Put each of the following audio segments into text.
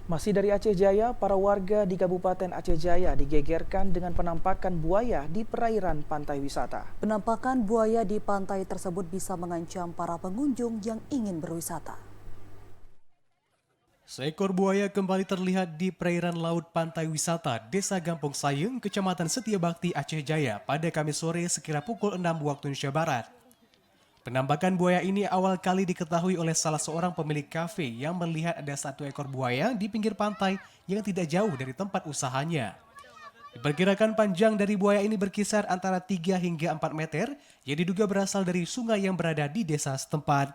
Masih dari Aceh Jaya, para warga di Kabupaten Aceh Jaya digegerkan dengan penampakan buaya di perairan pantai wisata. Penampakan buaya di pantai tersebut bisa mengancam para pengunjung yang ingin berwisata. Seekor buaya kembali terlihat di perairan laut pantai wisata Desa Gampong Sayeng, Kecamatan Setiabakti, Aceh Jaya pada Kamis sore sekira pukul 6 waktu Indonesia Barat. Penampakan buaya ini awal kali diketahui oleh salah seorang pemilik kafe yang melihat ada satu ekor buaya di pinggir pantai yang tidak jauh dari tempat usahanya. Diperkirakan panjang dari buaya ini berkisar antara 3 hingga 4 meter yang diduga berasal dari sungai yang berada di desa setempat.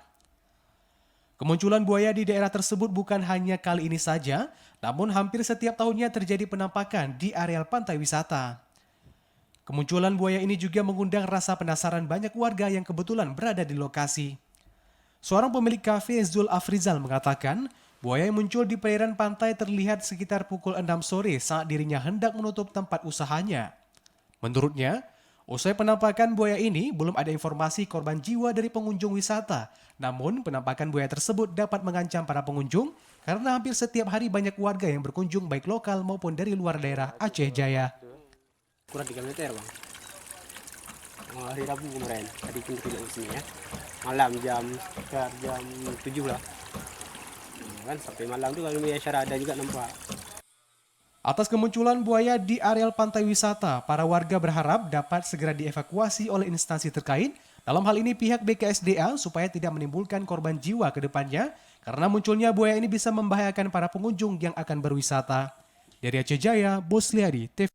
Kemunculan buaya di daerah tersebut bukan hanya kali ini saja, namun hampir setiap tahunnya terjadi penampakan di areal pantai wisata. Kemunculan buaya ini juga mengundang rasa penasaran banyak warga yang kebetulan berada di lokasi. Seorang pemilik kafe, Zul Afrizal, mengatakan buaya yang muncul di perairan pantai terlihat sekitar pukul 6 sore saat dirinya hendak menutup tempat usahanya. Menurutnya, usai penampakan buaya ini belum ada informasi korban jiwa dari pengunjung wisata. Namun penampakan buaya tersebut dapat mengancam para pengunjung karena hampir setiap hari banyak warga yang berkunjung baik lokal maupun dari luar daerah Aceh Jaya. Kurang 3 meter bang. Hari Rabu kemarin tadi pun tidak di sini ya, malam sekitar jam 7 lah. Kan sampai malam tuh kalau ada juga nampak. Atas kemunculan buaya di areal pantai wisata, para warga berharap dapat segera dievakuasi oleh instansi terkait, dalam hal ini pihak BKSDA, supaya tidak menimbulkan korban jiwa ke depannya karena munculnya buaya ini bisa membahayakan para pengunjung yang akan berwisata. Dari Aceh Jaya, Bosliadi, TV.